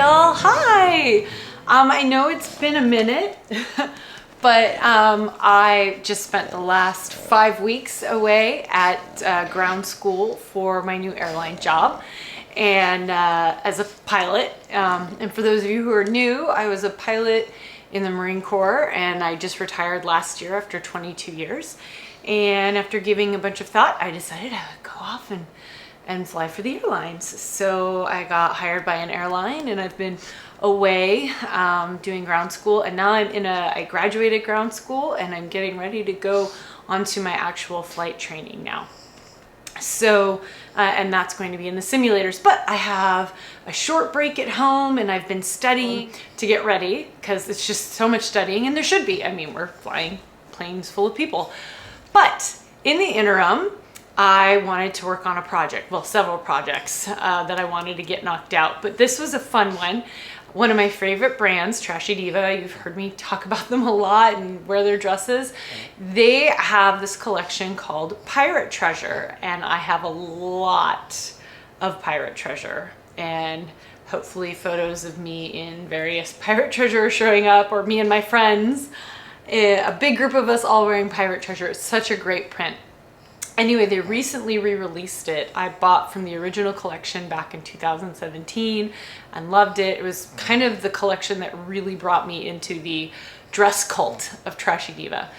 Kyle. Hi. I know it's been a minute, but I just spent the last 5 weeks away at ground school for my new airline job and as a pilot. And for those of you who are new, I was a pilot in the Marine Corps and I just retired last year after 22 years. And after giving a bunch of thought, I decided I would go off and fly for the airlines. So I got hired by an airline and I've been away doing ground school, and now I graduated ground school and I'm getting ready to go onto my actual flight training now. So, and that's going to be in the simulators, but I have a short break at home and I've been studying to get ready because it's just so much studying, and there should be. I mean, we're flying planes full of people. But in the interim, I wanted to work on a project, well, several projects that I wanted to get knocked out, but this was a fun one. One of my favorite brands, Trashy Diva, you've heard me talk about them a lot and wear their dresses. They have this collection called Pirate Treasure, and I have a lot of Pirate Treasure, and hopefully photos of me in various Pirate Treasure are showing up, or me and my friends. A big group of us all wearing Pirate Treasure. It's such a great print. Anyway, they recently re-released it. I bought from the original collection back in 2017 and loved it. It was kind of the collection that really brought me into the dress cult of Trashy Diva.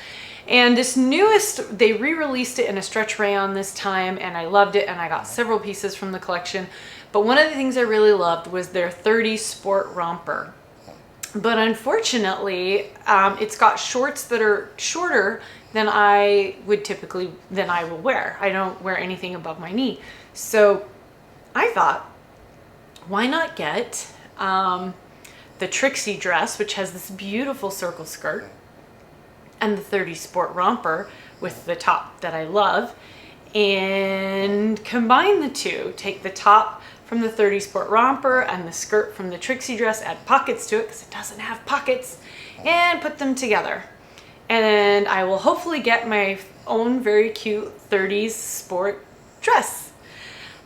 And this newest, they re-released it in a stretch rayon this time, and I loved it, and I got several pieces from the collection. But one of the things I really loved was their 30 Sport Romper. But unfortunately, it's got shorts that are shorter than I will wear. I don't wear anything above my knee. So I thought, why not get the Trixie dress, which has this beautiful circle skirt, and the 30 Sport Romper with the top that I love, and combine the two. Take the top from the 30 Sport Romper and the skirt from the Trixie dress, add pockets to it because it doesn't have pockets, and put them together. And I will hopefully get my own very cute 30s sport dress.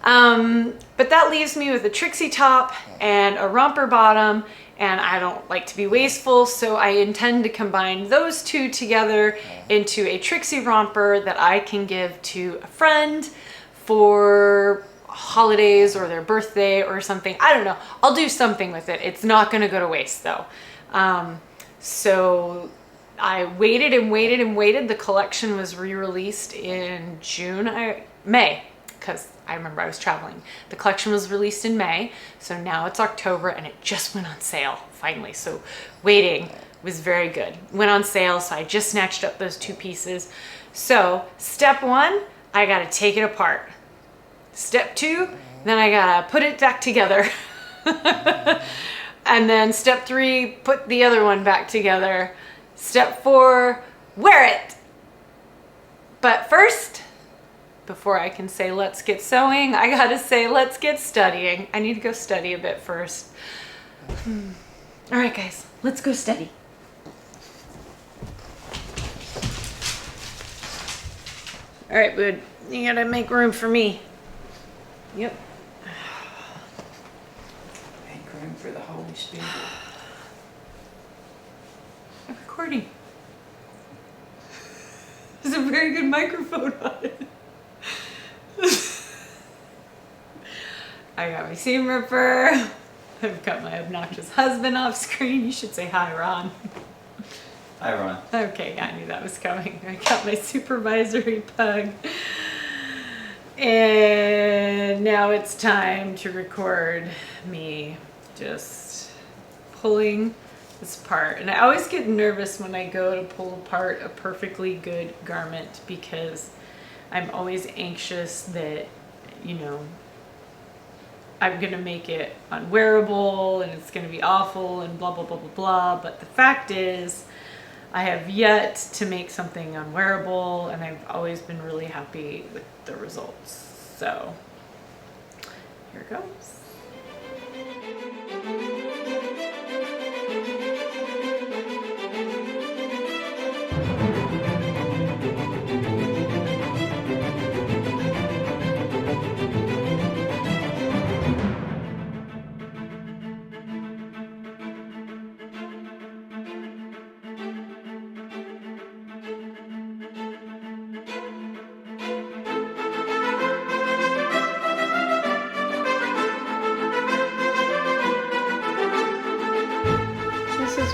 But that leaves me with a Trixie top and a romper bottom, and I don't like to be wasteful, so I intend to combine those two together into a Trixie romper that I can give to a friend for holidays or their birthday or something. I don't know. I'll do something with it. It's not going to go to waste though. So I waited and waited and waited. The collection was re-released in May, because I remember I was traveling. The collection was released in May, so now it's October and it just went on sale finally. So waiting was very good. Went on sale, so I just snatched up those two pieces. So step one, I gotta take it apart. Step two, then I gotta put it back together. And then step three, put the other one back together. Step four, wear it. But first, before I can say let's get sewing, I gotta say let's get studying. I need to go study a bit first. All right, guys, let's go study. All right, bud, you gotta make room for me. Yep. Make room for the Holy Spirit. I'm recording. There's a very good microphone on it. I got my seam ripper. I've got my obnoxious husband off screen. You should say hi, Ron. Hi, Ron. Okay, yeah, I knew that was coming. I got my supervisory pug. And now it's time to record me just pulling this apart. And I always get nervous when I go to pull apart a perfectly good garment because I'm always anxious that, you know, I'm gonna make it unwearable and it's gonna be awful and blah, blah, blah, blah, blah. But the fact is, I have yet to make something unwearable, and I've always been really happy with the results. So here it goes.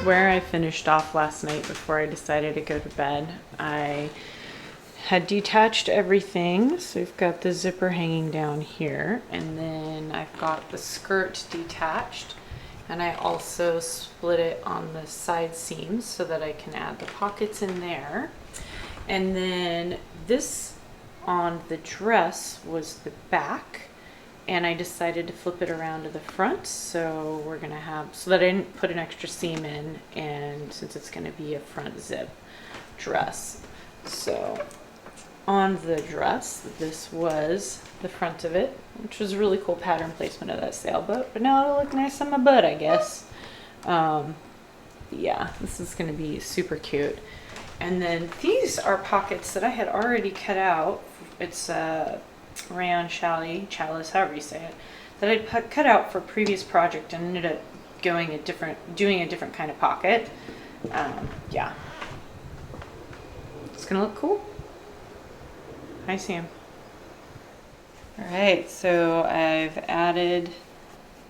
where I finished off last night before I decided to go to bed. I had detached everything. So we've got the zipper hanging down here, and then I've got the skirt detached, and I also split it on the side seams so that I can add the pockets in there. And then this on the dress was the back, and I decided to flip it around to the front, so we're gonna have, so that I didn't put an extra seam in, and since it's gonna be a front zip dress. So on the dress, this was the front of it, which was a really cool pattern placement of that sailboat, but now it'll look nice on my butt, I guess. Yeah, this is gonna be super cute. And then these are pockets that I had already cut out. It's rayon chalice, however you say it, that I'd cut out for a previous project and ended up doing a different kind of pocket. Yeah, it's gonna look cool. Hi, Sam. All right, so I've added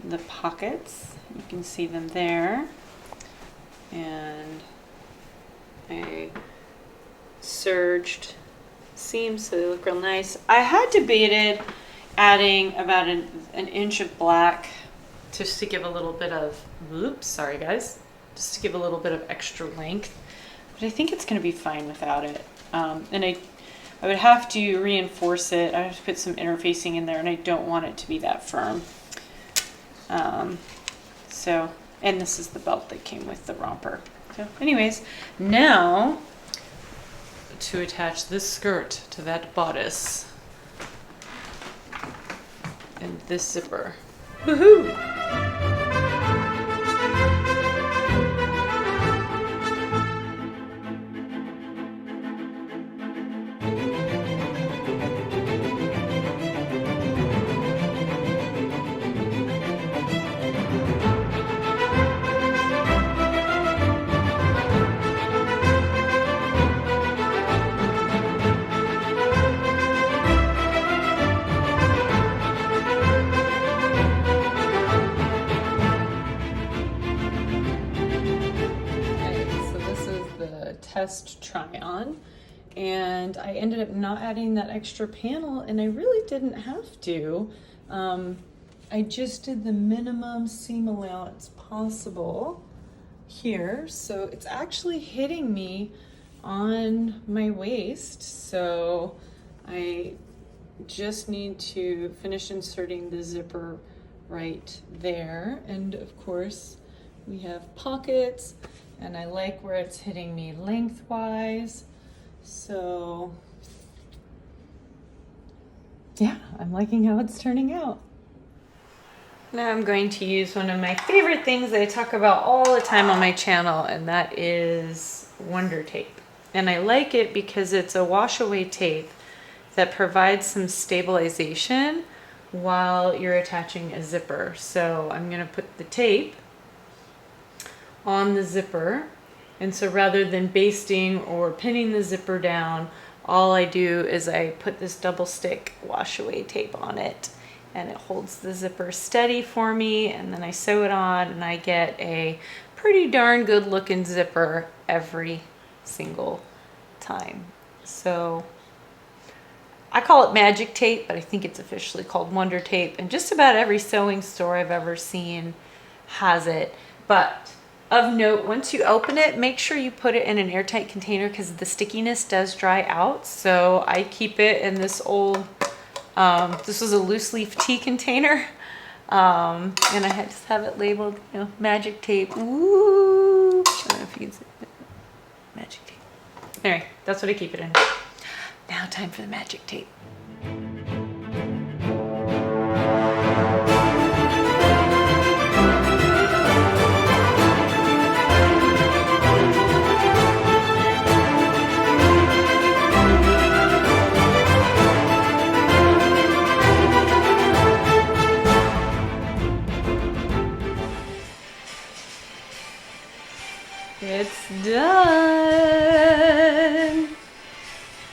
the pockets. You can see them there. And I serged seams so they look real nice. I had debated adding about an inch of black just to give a little bit of, oops, sorry guys, just to give a little bit of extra length. But I think it's gonna be fine without it. And I would have to reinforce it. I have to put some interfacing in there, and I don't want it to be that firm. And this is the belt that came with the romper. So anyways, now to attach this skirt to that bodice and this zipper. Woohoo! Test try on, and I ended up not adding that extra panel, and I really didn't have to. I just did the minimum seam allowance possible here, so it's actually hitting me on my waist, so I just need to finish inserting the zipper right there. And of course we have pockets, and I like where it's hitting me lengthwise. So yeah, I'm liking how it's turning out. Now I'm going to use one of my favorite things that I talk about all the time on my channel, and that is Wonder Tape. And I like it because it's a wash away tape that provides some stabilization while you're attaching a zipper. So I'm gonna put the tape on the zipper, and so rather than basting or pinning the zipper down, all I do is I put this double stick wash away tape on it, and it holds the zipper steady for me, and then I sew it on, and I get a pretty darn good looking zipper every single time. So I call it magic tape, but I think it's officially called Wonder Tape, and just about every sewing store I've ever seen has it. But of note, once you open it, make sure you put it in an airtight container because the stickiness does dry out. So I keep it in this old, this was a loose leaf tea container. And I had to have it labeled, you know, magic tape. Ooh, I don't know if you can see it. Magic tape. Anyway, that's what I keep it in. Now time for the magic tape. It's done.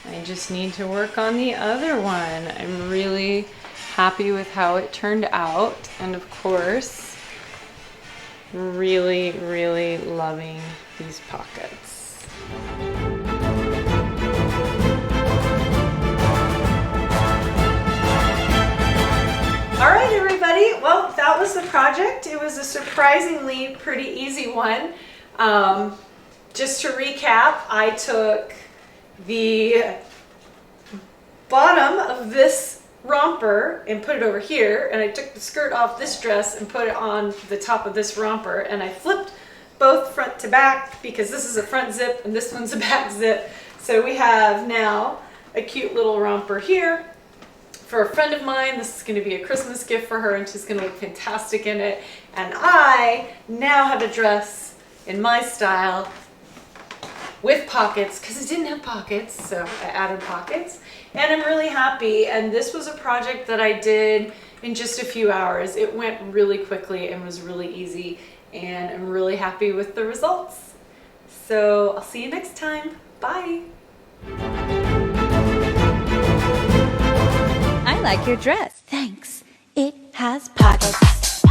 I just need to work on the other one. I'm really happy with how it turned out. And of course, really, really loving these pockets. All right, everybody. Well, that was the project. It was a surprisingly pretty easy one. Just to recap, I took the bottom of this romper and put it over here, and I took the skirt off this dress and put it on the top of this romper, and I flipped both front to back because this is a front zip and this one's a back zip. So we have now a cute little romper here for a friend of mine. This is going to be a Christmas gift for her, and she's going to look fantastic in it. And I now have a dress in my style with pockets, because it didn't have pockets, so I added pockets. And I'm really happy, and this was a project that I did in just a few hours. It went really quickly and was really easy, and I'm really happy with the results. So I'll see you next time. Bye. I like your dress. Thanks. It has pockets.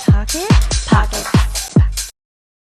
Pocket?